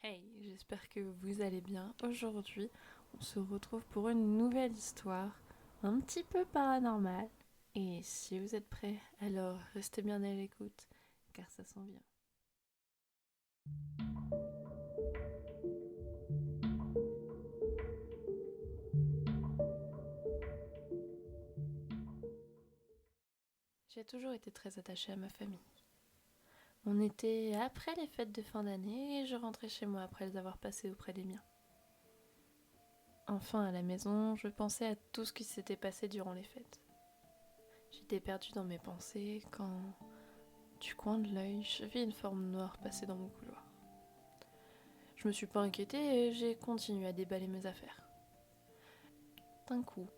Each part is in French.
Hey, j'espère que vous allez bien. Aujourd'hui, on se retrouve pour une nouvelle histoire, un petit peu paranormale. Et si vous êtes prêts, alors restez bien à l'écoute, car ça s'en vient. J'ai toujours été très attachée à ma famille. On était après les fêtes de fin d'année et je rentrais chez moi après les avoir passées auprès des miens. Enfin à la maison, je pensais à tout ce qui s'était passé durant les fêtes. J'étais perdue dans mes pensées quand, du coin de l'œil, je vis une forme noire passer dans mon couloir. Je me suis pas inquiétée et j'ai continué à déballer mes affaires. D'un coup,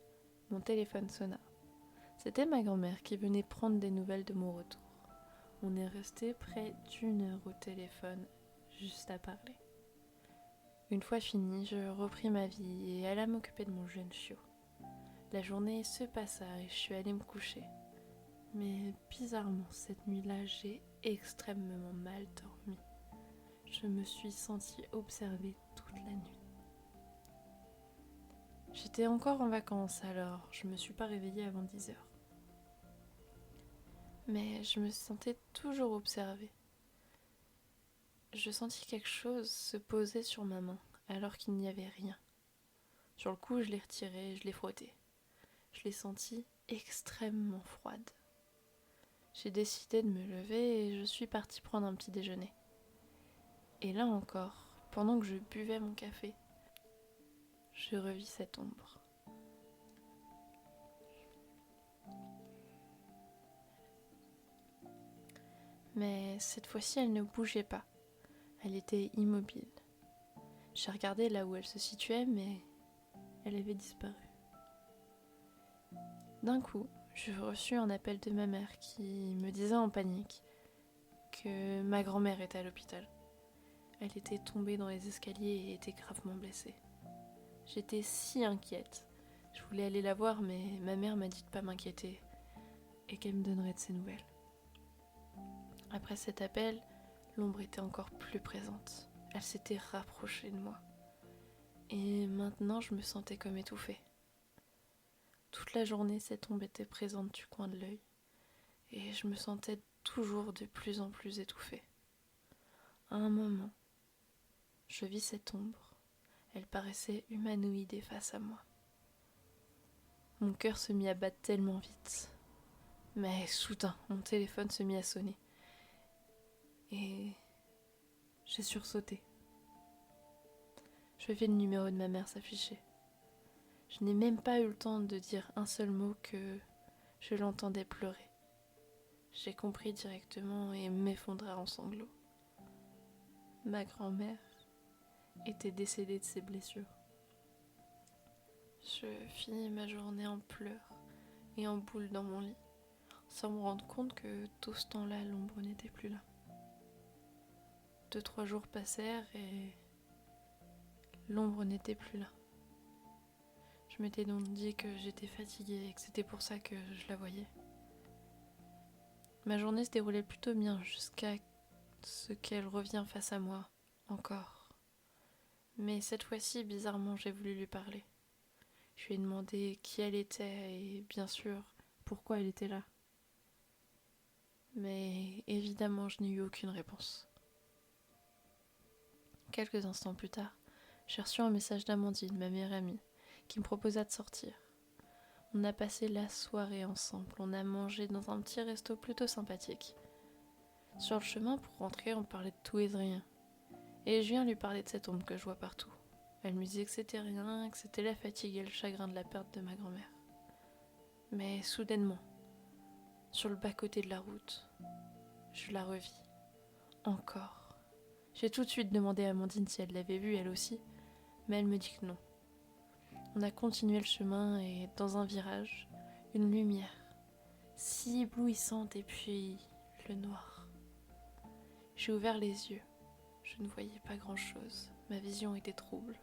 mon téléphone sonna. C'était ma grand-mère qui venait prendre des nouvelles de mon retour. On est resté près d'1 heure au téléphone, juste à parler. Une fois fini, je repris ma vie et alla m'occuper de mon jeune chiot. La journée se passa et je suis allée me coucher. Mais bizarrement, cette nuit-là, j'ai extrêmement mal dormi. Je me suis sentie observée toute la nuit. J'étais encore en vacances alors je me suis pas réveillée avant 10 heures. Mais je me sentais toujours observée. Je sentis quelque chose se poser sur ma main alors qu'il n'y avait rien. Sur le coup, je l'ai retirée, je l'ai frottée. Je l'ai sentie extrêmement froide. J'ai décidé de me lever et je suis partie prendre un petit déjeuner. Et là encore, pendant que je buvais mon café, je revis cette ombre. Mais cette fois-ci, elle ne bougeait pas. Elle était immobile. J'ai regardé là où elle se situait, mais elle avait disparu. D'un coup, j'ai reçu un appel de ma mère qui me disait en panique que ma grand-mère était à l'hôpital. Elle était tombée dans les escaliers et était gravement blessée. J'étais si inquiète. Je voulais aller la voir, mais ma mère m'a dit de pas m'inquiéter et qu'elle me donnerait de ses nouvelles. Après cet appel, l'ombre était encore plus présente. Elle s'était rapprochée de moi. Et maintenant, je me sentais comme étouffée. Toute la journée, cette ombre était présente du coin de l'œil. Et je me sentais toujours de plus en plus étouffée. À un moment, je vis cette ombre. Elle paraissait humanoïde et face à moi. Mon cœur se mit à battre tellement vite. Mais soudain, mon téléphone se mit à sonner. Et j'ai sursauté. Je vis le numéro de ma mère s'afficher. Je n'ai même pas eu le temps de dire un seul mot que je l'entendais pleurer. J'ai compris directement et m'effondrai en sanglots. Ma grand-mère était décédée de ses blessures. Je finis ma journée en pleurs et en boule dans mon lit, sans me rendre compte que tout ce temps-là, l'ombre n'était plus là. 2, 3 jours passèrent et l'ombre n'était plus là. Je m'étais donc dit que j'étais fatiguée et que c'était pour ça que je la voyais. Ma journée se déroulait plutôt bien jusqu'à ce qu'elle revienne face à moi, encore. Mais cette fois-ci, bizarrement, j'ai voulu lui parler. Je lui ai demandé qui elle était et, bien sûr, pourquoi elle était là. Mais évidemment, je n'ai eu aucune réponse. Quelques instants plus tard, j'ai reçu un message d'Amandine, ma meilleure amie, qui me proposa de sortir. On a passé la soirée ensemble, on a mangé dans un petit resto plutôt sympathique. Sur le chemin pour rentrer, on parlait de tout et de rien. Et je viens lui parler de cette ombre que je vois partout. Elle me disait que c'était rien, que c'était la fatigue et le chagrin de la perte de ma grand-mère. Mais soudainement, sur le bas-côté de la route, je la revis. Encore. J'ai tout de suite demandé à Amandine si elle l'avait vue elle aussi, mais elle me dit que non. On a continué le chemin et dans un virage, une lumière, si éblouissante et puis le noir. J'ai ouvert les yeux. Je ne voyais pas grand-chose. Ma vision était trouble.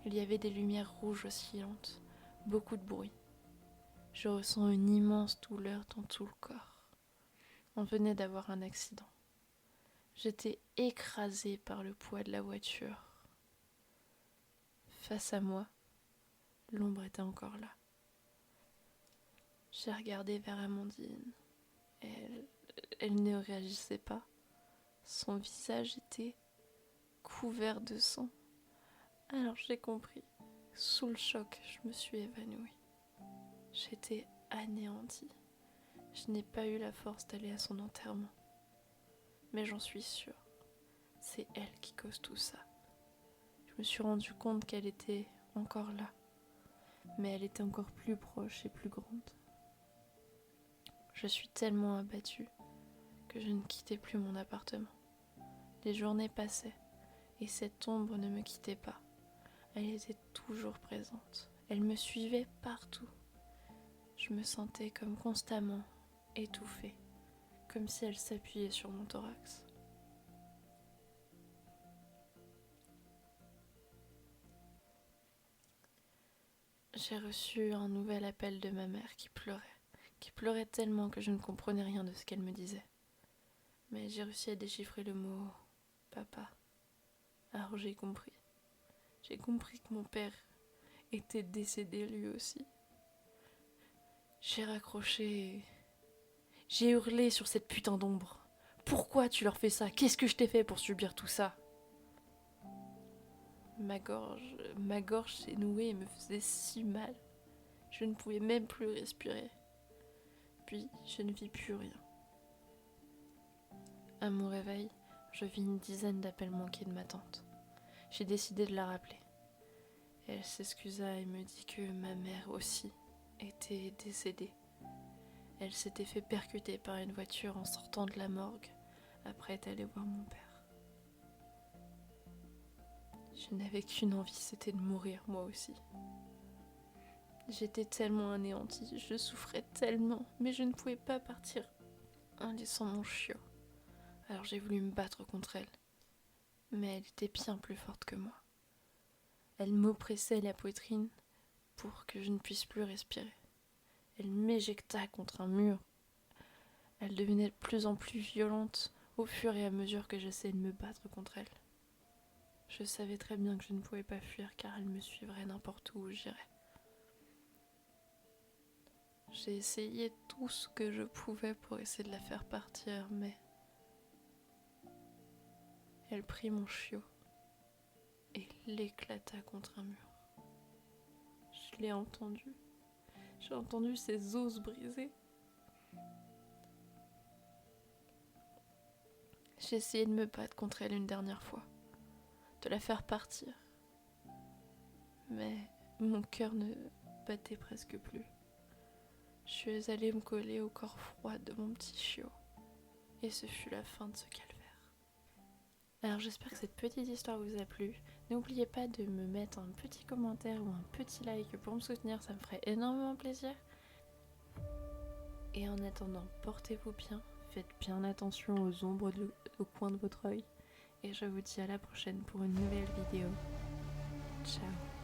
Il y avait des lumières rouges oscillantes, beaucoup de bruit. Je ressens une immense douleur dans tout le corps. On venait d'avoir un accident. J'étais écrasée par le poids de la voiture. Face à moi, l'ombre était encore là. J'ai regardé vers Amandine. Elle ne réagissait pas. Son visage était couvert de sang. Alors j'ai compris. Sous le choc, je me suis évanouie. J'étais anéantie. Je n'ai pas eu la force d'aller à son enterrement. Mais j'en suis sûre, c'est elle qui cause tout ça. Je me suis rendu compte qu'elle était encore là, mais elle était encore plus proche et plus grande. Je suis tellement abattue que je ne quittais plus mon appartement. Les journées passaient et cette ombre ne me quittait pas. Elle était toujours présente. Elle me suivait partout. Je me sentais comme constamment étouffée, comme si elle s'appuyait sur mon thorax. J'ai reçu un nouvel appel de ma mère qui pleurait tellement que je ne comprenais rien de ce qu'elle me disait. Mais j'ai réussi à déchiffrer le mot « papa ». Alors j'ai compris. J'ai compris que mon père était décédé lui aussi. J'ai raccroché et j'ai hurlé sur cette putain d'ombre. Pourquoi tu leur fais ça? Qu'est-ce que je t'ai fait pour subir tout ça? Ma gorge s'est nouée et me faisait si mal. Je ne pouvais même plus respirer. Puis, je ne vis plus rien. À mon réveil, je vis une dizaine d'appels manqués de ma tante. J'ai décidé de la rappeler. Elle s'excusa et me dit que ma mère aussi était décédée. Elle s'était fait percuter par une voiture en sortant de la morgue après être allée voir mon père. Je n'avais qu'une envie, c'était de mourir moi aussi. J'étais tellement anéantie, je souffrais tellement, mais je ne pouvais pas partir en laissant mon chiot. Alors j'ai voulu me battre contre elle, mais elle était bien plus forte que moi. Elle m'oppressait la poitrine pour que je ne puisse plus respirer. Elle m'éjecta contre un mur. Elle devenait de plus en plus violente au fur et à mesure que j'essayais de me battre contre elle. Je savais très bien que je ne pouvais pas fuir car elle me suivrait n'importe où j'irais. J'ai essayé tout ce que je pouvais pour essayer de la faire partir, mais elle prit mon chiot et l'éclata contre un mur. Je l'ai entendu. J'ai entendu ses os se briser. J'ai essayé de me battre contre elle une dernière fois, de la faire partir. Mais mon cœur ne battait presque plus. Je suis allée me coller au corps froid de mon petit chiot. Et ce fut la fin de ce calvaire. Alors j'espère que cette petite histoire vous a plu. N'oubliez pas de me mettre un petit commentaire ou un petit like pour me soutenir, ça me ferait énormément plaisir. Et en attendant, portez-vous bien, faites bien attention aux ombres au coin de votre œil. Et je vous dis à la prochaine pour une nouvelle vidéo. Ciao.